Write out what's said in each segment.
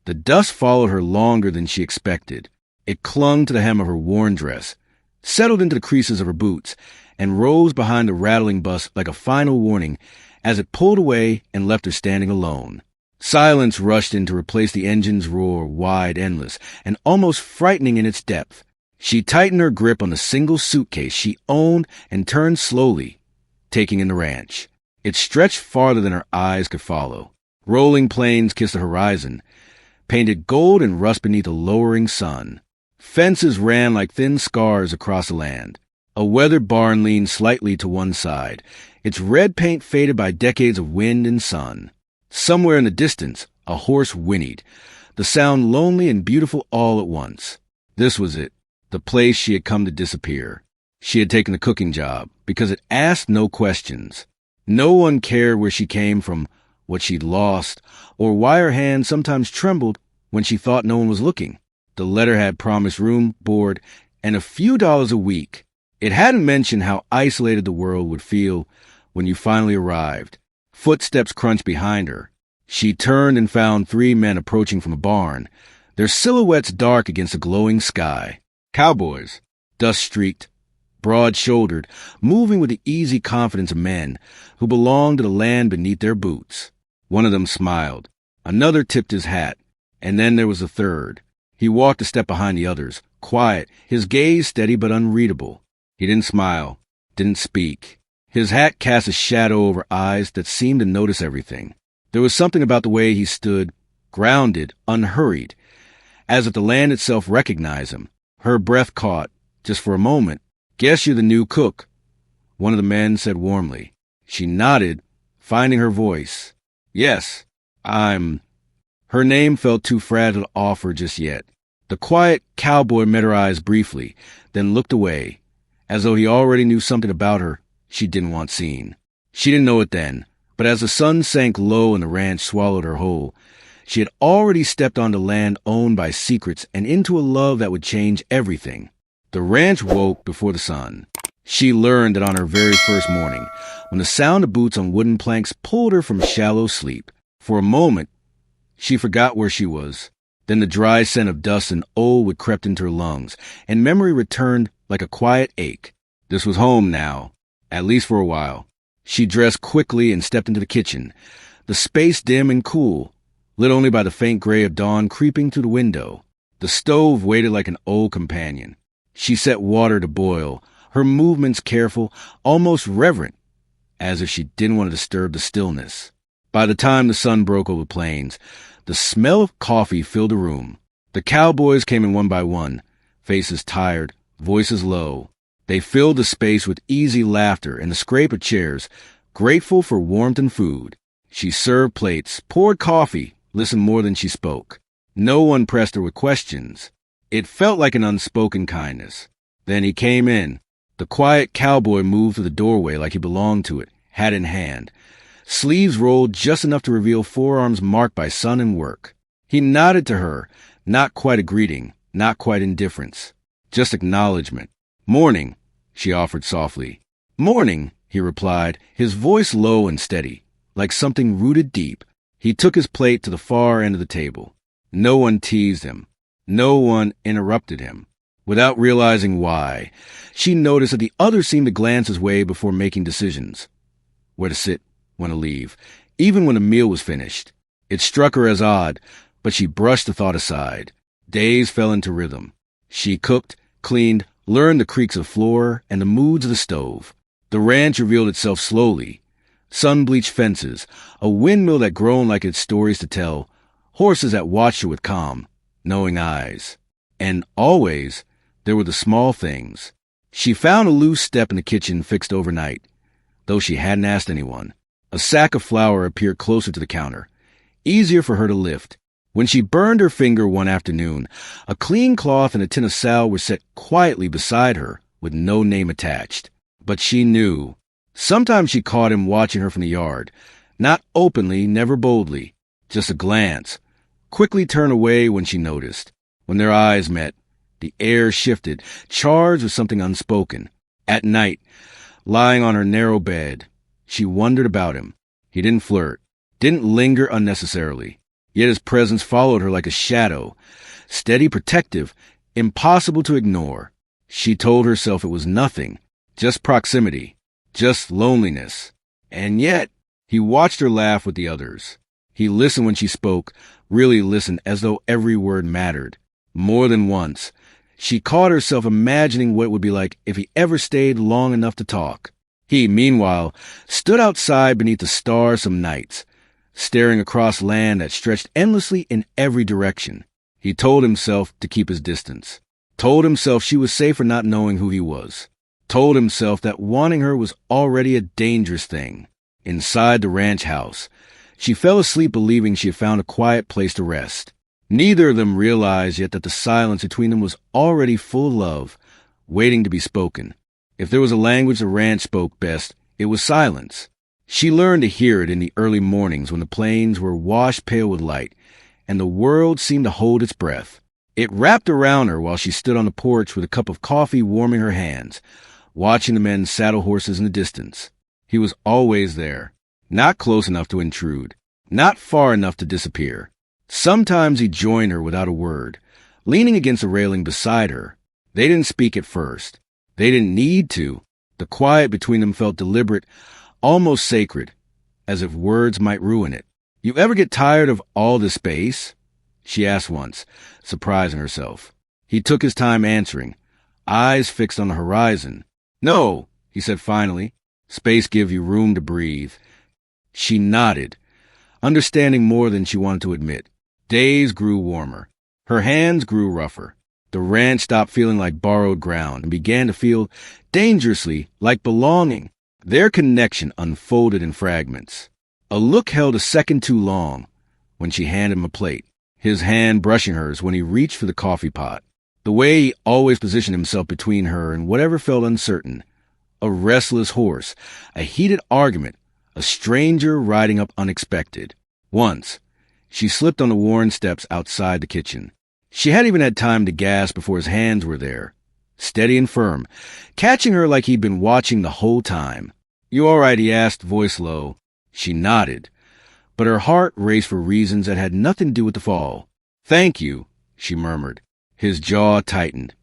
The dust followed her longer than she expected. It clung to the hem of her worn dress, settled into the creases of her boots, and rose behind the rattling bus like a final warning as it pulled away and left her standing alone. Silence rushed in to replace the engine's roar, wide, endless, and almost frightening in its depth. She tightened her grip on the single suitcase she owned and turned slowly, taking in the ranch. It stretched farther than her eyes could follow. Rolling plains kissed the horizon, painted gold and rust beneath a lowering sun. Fences ran like thin scars across the land. A weathered barn leaned slightly to one side, its red paint faded by decades of wind and sun. Somewhere in the distance, a horse whinnied, the sound lonely and beautiful all at once. This was it, the place she had come to disappear. She had taken the cooking job because it asked no questions. No one cared where she came from, what she'd lost, or why her hand sometimes trembled when she thought no one was looking. The letter had promised room, board, and a few dollars a week. It hadn't mentioned how isolated the world would feel when you finally arrived. Footsteps crunched behind her. She turned and found 3 men approaching from a barn, their silhouettes dark against the glowing sky. Cowboys, dust-streaked, broad-shouldered, moving with the easy confidence of men who belonged to the land beneath their boots. One of them smiled. Another tipped his hat. And then there was a third. He walked a step behind the others, quiet, his gaze steady but unreadable. He didn't smile, didn't speak. His hat cast a shadow over eyes that seemed to notice everything. There was something about the way he stood, grounded, unhurried, as if the land itself recognized him. Her breath caught, just for a moment. "Guess you're the new cook," one of the men said warmly. She nodded, finding her voice. "Yes, I'm—" Her name felt too fragile to offer just yet. The quiet cowboy met her eyes briefly, then looked away, as though he already knew something about her she didn't want seen. She didn't know it then, but as the sun sank low and the ranch swallowed her whole, she had already stepped onto land owned by secrets and into a love that would change everything. The ranch woke before the sun. She learned that on her very first morning, when the sound of boots on wooden planks pulled her from shallow sleep. For a moment, she forgot where she was. Then the dry scent of dust and old wood crept into her lungs, and memory returned like a quiet ache. This was home now, at least for a while. She dressed quickly and stepped into the kitchen, the space dim and cool, lit only by the faint gray of dawn creeping through the window. The stove waited like an old companion. She set water to boil, her movements careful, almost reverent, as if she didn't want to disturb the stillness. By the time the sun broke over the plains, the smell of coffee filled the room. The cowboys came in one by one, faces tired, voices low. They filled the space with easy laughter and the scrape of chairs, grateful for warmth and food. She served plates, poured coffee, listened more than she spoke. No one pressed her with questions. It felt like an unspoken kindness. Then he came in. The quiet cowboy moved through the doorway like he belonged to it, hat in hand. Sleeves rolled just enough to reveal forearms marked by sun and work. He nodded to her, not quite a greeting, not quite indifference, just acknowledgement. "Morning," she offered softly. "Morning," he replied, his voice low and steady, like something rooted deep. He took his plate to the far end of the table. No one teased him. No one interrupted him. Without realizing why, she noticed that the others seemed to glance his way before making decisions. Where to sit, when to leave, even when the meal was finished. It struck her as odd, but she brushed the thought aside. Days fell into rhythm. She cooked, cleaned, learned the creaks of the floor and the moods of the stove. The ranch revealed itself slowly. Sun-bleached fences, a windmill that groaned like its stories to tell, horses that watched her with calm, knowing eyes. And always, there were the small things. She found a loose step in the kitchen fixed overnight, though she hadn't asked anyone. A sack of flour appeared closer to the counter, easier for her to lift. When she burned her finger one afternoon, a clean cloth and a tin of sal were set quietly beside her, with no name attached. But she knew. Sometimes she caught him watching her from the yard, not openly, never boldly, just a glance, quickly turned away when she noticed. When their eyes met, the air shifted, charged with something unspoken. At night, lying on her narrow bed, she wondered about him. He didn't flirt, didn't linger unnecessarily. Yet his presence followed her like a shadow, steady, protective, impossible to ignore. She told herself it was nothing, just proximity, just loneliness. And yet, he watched her laugh with the others. He listened when she spoke, really listened as though every word mattered. More than once, she caught herself imagining what it would be like if he ever stayed long enough to talk. He, meanwhile, stood outside beneath the stars some nights, staring across land that stretched endlessly in every direction. He told himself to keep his distance. Told himself she was safer not knowing who he was. Told himself that wanting her was already a dangerous thing. Inside the ranch house, she fell asleep believing she had found a quiet place to rest. Neither of them realized yet that the silence between them was already full of love, waiting to be spoken. If there was a language the ranch spoke best, it was silence. She learned to hear it in the early mornings when the plains were washed pale with light, and the world seemed to hold its breath. It wrapped around her while she stood on the porch with a cup of coffee warming her hands, watching the men saddle horses in the distance. He was always there, not close enough to intrude, not far enough to disappear. Sometimes he'd join her without a word, leaning against a railing beside her. They didn't speak at first. They didn't need to. The quiet between them felt deliberate, almost sacred, as if words might ruin it. "You ever get tired of all this space?" she asked once, surprising herself. He took his time answering, eyes fixed on the horizon. "No," he said finally. "Space gives you room to breathe." She nodded, understanding more than she wanted to admit. Days grew warmer. Her hands grew rougher. The ranch stopped feeling like borrowed ground and began to feel dangerously like belonging. Their connection unfolded in fragments. A look held a second too long when she handed him a plate, his hand brushing hers when he reached for the coffee pot. The way he always positioned himself between her and whatever felt uncertain. A restless horse, a heated argument, a stranger riding up unexpected. Once, she slipped on the worn steps outside the kitchen. She hadn't even had time to gasp before his hands were there, steady and firm, catching her like he'd been watching the whole time. "You all right?" he asked, voice low. She nodded, but her heart raced for reasons that had nothing to do with the fall. "Thank you," she murmured. His jaw tightened,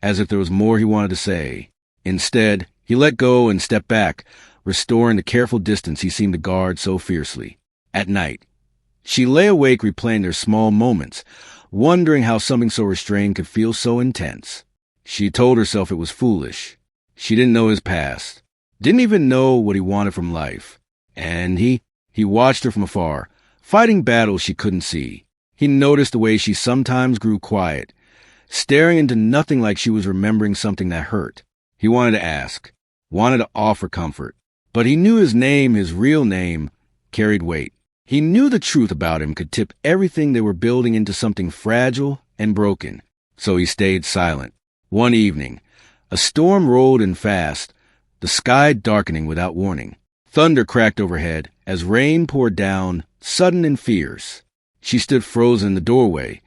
as if there was more he wanted to say. Instead, he let go and stepped back, restoring the careful distance he seemed to guard so fiercely. At night, she lay awake replaying their small moments, wondering how something so restrained could feel so intense. She told herself it was foolish. She didn't know his past, didn't even know what he wanted from life. And he watched her from afar, fighting battles she couldn't see. He noticed the way she sometimes grew quiet, staring into nothing like she was remembering something that hurt. He wanted to ask, wanted to offer comfort, but he knew his name, his real name, carried weight. He knew the truth about him could tip everything they were building into something fragile and broken. So he stayed silent. One evening, a storm rolled in fast, the sky darkening without warning. Thunder cracked overhead as rain poured down, sudden and fierce. She stood frozen in the doorway,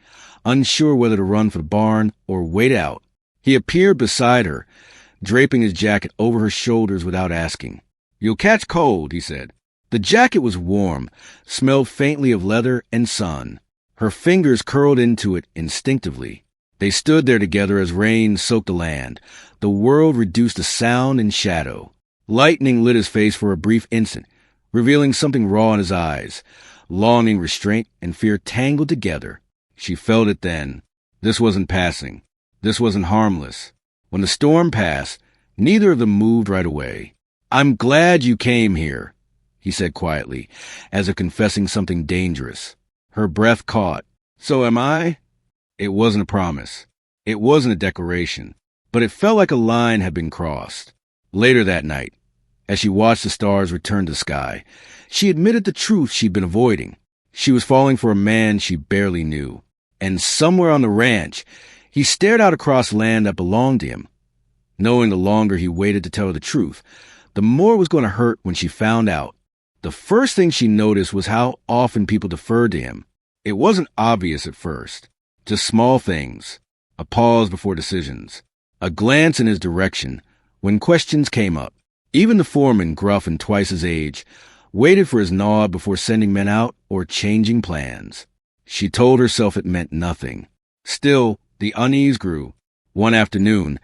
unsure whether to run for the barn or wait out. He appeared beside her, draping his jacket over her shoulders without asking. "You'll catch cold," he said. The jacket was warm, smelled faintly of leather and sun. Her fingers curled into it instinctively. They stood there together as rain soaked the land, the world reduced to sound and shadow. Lightning lit his face for a brief instant, revealing something raw in his eyes. Longing, restraint, and fear tangled together. She felt it then. This wasn't passing. This wasn't harmless. When the storm passed, neither of them moved right away. "I'm glad you came here," he said quietly, as if confessing something dangerous. Her breath caught. "So am I?" It wasn't a promise. It wasn't a declaration. But it felt like a line had been crossed. Later that night, as she watched the stars return to the sky, she admitted the truth she'd been avoiding. She was falling for a man she barely knew. And somewhere on the ranch, he stared out across land that belonged to him, knowing the longer he waited to tell her the truth, the more it was going to hurt when she found out. The first thing she noticed was how often people deferred to him. It wasn't obvious at first. Just small things. A pause before decisions. A glance in his direction when questions came up. Even the foreman, gruff and twice his age, waited for his nod before sending men out or changing plans. She told herself it meant nothing. Still, the unease grew. One afternoon,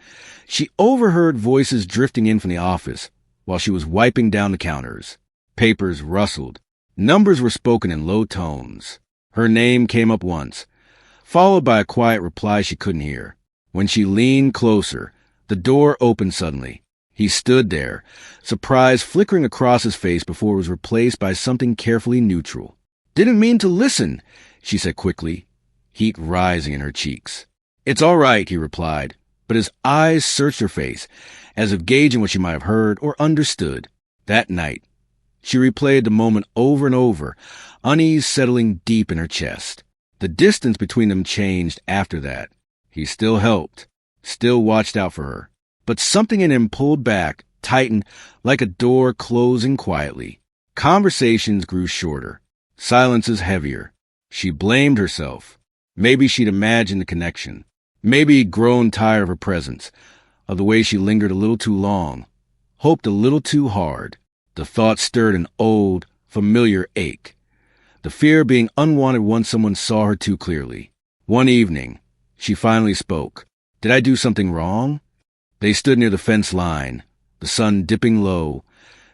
she overheard voices drifting in from the office while she was wiping down the counters. Papers rustled. Numbers were spoken in low tones. Her name came up once, followed by a quiet reply she couldn't hear. When she leaned closer, the door opened suddenly. He stood there, surprise flickering across his face before it was replaced by something carefully neutral. "Didn't mean to listen," she said quickly, heat rising in her cheeks. "It's all right," he replied, but his eyes searched her face, as if gauging what she might have heard or understood. That night, she replayed the moment over and over, unease settling deep in her chest. The distance between them changed after that. He still helped, still watched out for her, but something in him pulled back, tightened, like a door closing quietly. Conversations grew shorter, silences heavier. She blamed herself. Maybe she'd imagined the connection. Maybe he'd grown tired of her presence, of the way she lingered a little too long, hoped a little too hard. The thought stirred an old, familiar ache. The fear of being unwanted once someone saw her too clearly. One evening, she finally spoke. "Did I do something wrong?" They stood near the fence line, the sun dipping low,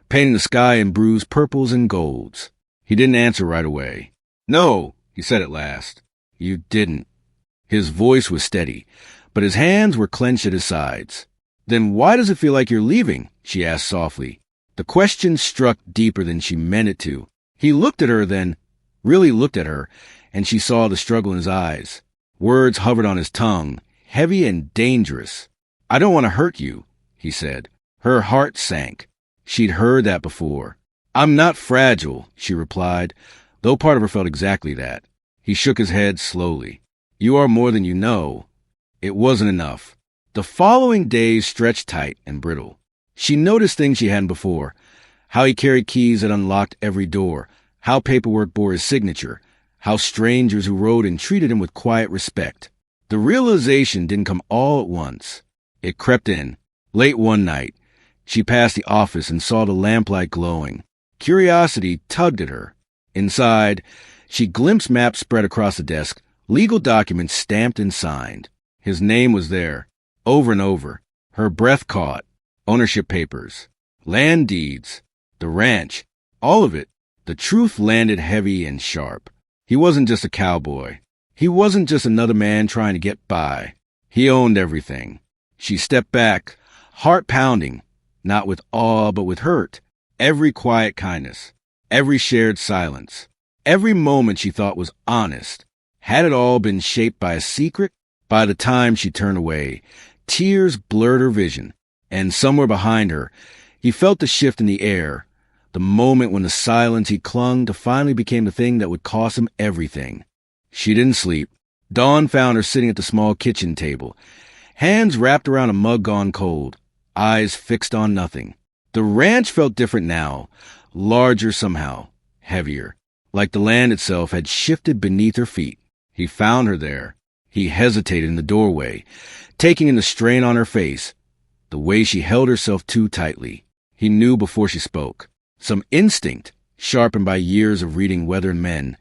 painting the sky in bruised purples and golds. He didn't answer right away. "No," he said at last. "You didn't." His voice was steady, but his hands were clenched at his sides. "Then why does it feel like you're leaving?" she asked softly. The question struck deeper than she meant it to. He looked at her then, really looked at her, and she saw the struggle in his eyes. Words hovered on his tongue, heavy and dangerous. "I don't want to hurt you," he said. Her heart sank. She'd heard that before. "I'm not fragile," she replied, though part of her felt exactly that. He shook his head slowly. "You are more than you know." It wasn't enough. The following days stretched tight and brittle. She noticed things she hadn't before. How he carried keys that unlocked every door, how paperwork bore his signature, how strangers who rode in treated him with quiet respect. The realization didn't come all at once. It crept in. Late one night, she passed the office and saw the lamplight glowing. Curiosity tugged at her. Inside, she glimpsed maps spread across the desk, legal documents stamped and signed. His name was there, over and over. Her breath caught. Ownership papers, land deeds, the ranch, all of it. The truth landed heavy and sharp. He wasn't just a cowboy. He wasn't just another man trying to get by. He owned everything. She stepped back, heart pounding, not with awe but with hurt. Every quiet kindness, every shared silence, every moment she thought was honest. Had it all been shaped by a secret? By the time she turned away, tears blurred her vision. And somewhere behind her, he felt the shift in the air, the moment when the silence he clung to finally became the thing that would cost him everything. She didn't sleep. Dawn found her sitting at the small kitchen table, hands wrapped around a mug gone cold, eyes fixed on nothing. The ranch felt different now, larger somehow, heavier, like the land itself had shifted beneath her feet. He found her there. He hesitated in the doorway, taking in the strain on her face, the way she held herself too tightly. He knew before she spoke. Some instinct, sharpened by years of reading weather and men,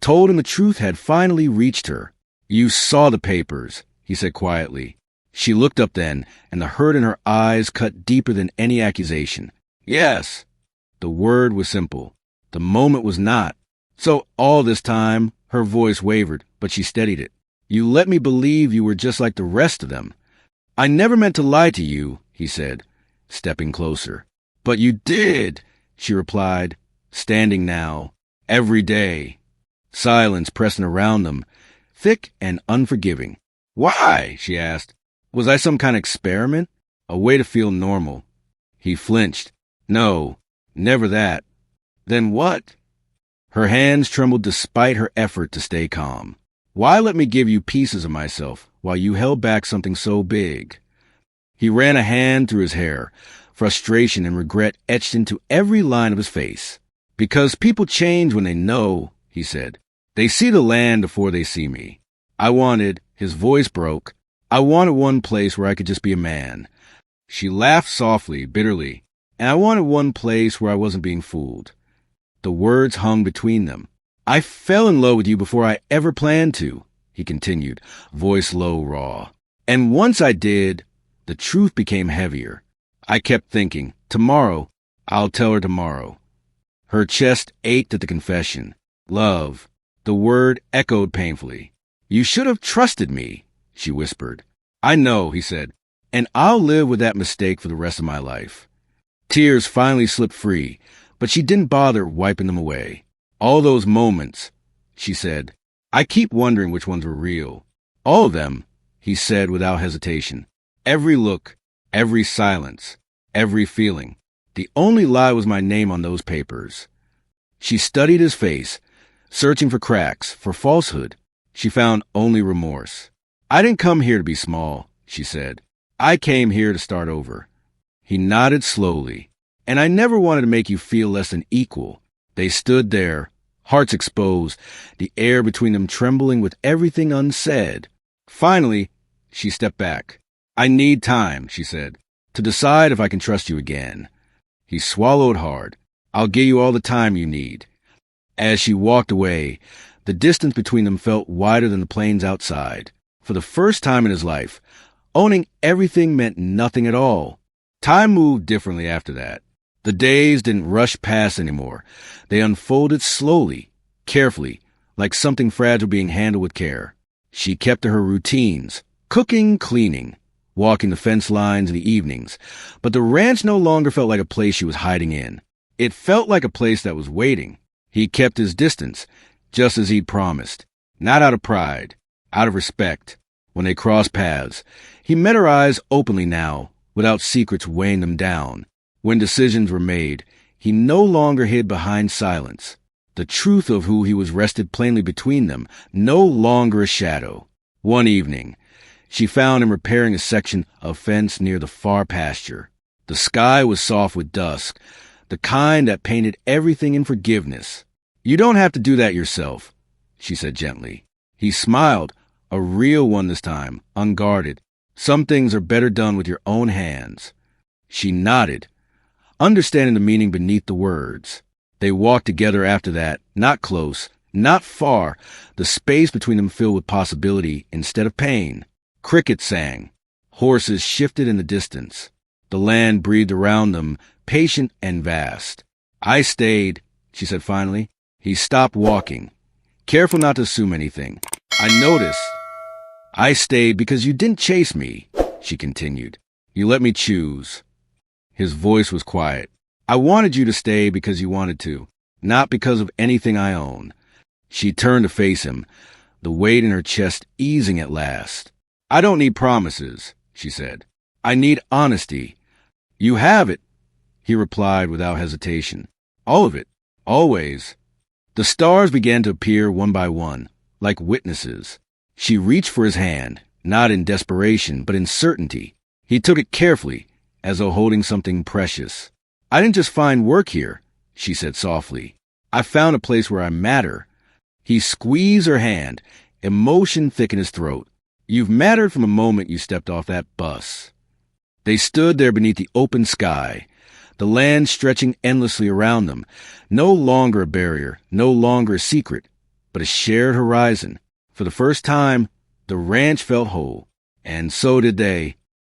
told him the truth had finally reached her. "You saw the papers," he said quietly. She looked up then, and the hurt in her eyes cut deeper than any accusation. "Yes." The word was simple. The moment was not. "So all this time," her voice wavered, but she steadied it. "You let me believe you were just like the rest of them." "I never meant to lie to you," he said, stepping closer. "But you did," she replied, standing now, every day. Silence pressing around them, thick and unforgiving. "Why?" she asked. "Was I some kind of experiment? A way to feel normal?" He flinched. "No, never that." "Then what?" Her hands trembled despite her effort to stay calm. "Why let me give you pieces of myself while you held back something so big?" He ran a hand through his hair, frustration and regret etched into every line of his face. "Because people change when they know," he said. "They see the land before they see me. I wanted," his voice broke, "I wanted one place where I could just be a man." She laughed softly, bitterly, "And I wanted one place where I wasn't being fooled." The words hung between them. I fell in love with you before I ever planned to, he continued, voice low, raw. And once I did, the truth became heavier. I kept thinking, tomorrow, I'll tell her tomorrow. Her chest ached at the confession. Love. The word echoed painfully. You should have trusted me, she whispered. I know, he said, and I'll live with that mistake for the rest of my life. Tears finally slipped free, but she didn't bother wiping them away. All those moments, she said, I keep wondering which ones were real. All of them, he said without hesitation. Every look, every silence, every feeling. The only lie was my name on those papers. She studied his face, searching for cracks, for falsehood. She found only remorse. I didn't come here to be small, she said. I came here to start over. He nodded slowly. And I never wanted to make you feel less than equal. They stood there, hearts exposed, the air between them trembling with everything unsaid. Finally, she stepped back. I need time, she said, to decide if I can trust you again. He swallowed hard. I'll give you all the time you need. As she walked away, the distance between them felt wider than the plains outside. For the first time in his life, owning everything meant nothing at all. Time moved differently after that. The days didn't rush past anymore. They unfolded slowly, carefully, like something fragile being handled with care. She kept to her routines, cooking, cleaning, walking the fence lines in the evenings. But the ranch no longer felt like a place she was hiding in. It felt like a place that was waiting. He kept his distance, just as he'd promised. Not out of pride, out of respect. When they crossed paths, he met her eyes openly now, without secrets weighing them down. When decisions were made, he no longer hid behind silence. The truth of who he was rested plainly between them, no longer a shadow. One evening, she found him repairing a section of fence near the far pasture. The sky was soft with dusk, the kind that painted everything in forgiveness. You don't have to do that yourself, she said gently. He smiled, a real one this time, unguarded. Some things are better done with your own hands. She nodded, understanding the meaning beneath the words. They walked together after that, not close, not far, the space between them filled with possibility instead of pain. Crickets sang. Horses shifted in the distance. The land breathed around them, patient and vast. I stayed, she said finally. He stopped walking, careful not to assume anything. I noticed. I stayed because you didn't chase me, she continued. You let me choose. His voice was quiet. I wanted you to stay because you wanted to, not because of anything I own. She turned to face him, the weight in her chest easing at last. I don't need promises, she said. I need honesty. You have it, he replied without hesitation. All of it, always. The stars began to appear one by one, like witnesses. She reached for his hand, not in desperation, but in certainty. He took it carefully, as though holding something precious. I didn't just find work here, she said softly. I found a place where I matter. He squeezed her hand, emotion thick in his throat. You've mattered from the moment you stepped off that bus. They stood there beneath the open sky, the land stretching endlessly around them, no longer a barrier, no longer a secret, but a shared horizon. For the first time, the ranch felt whole, and so did they.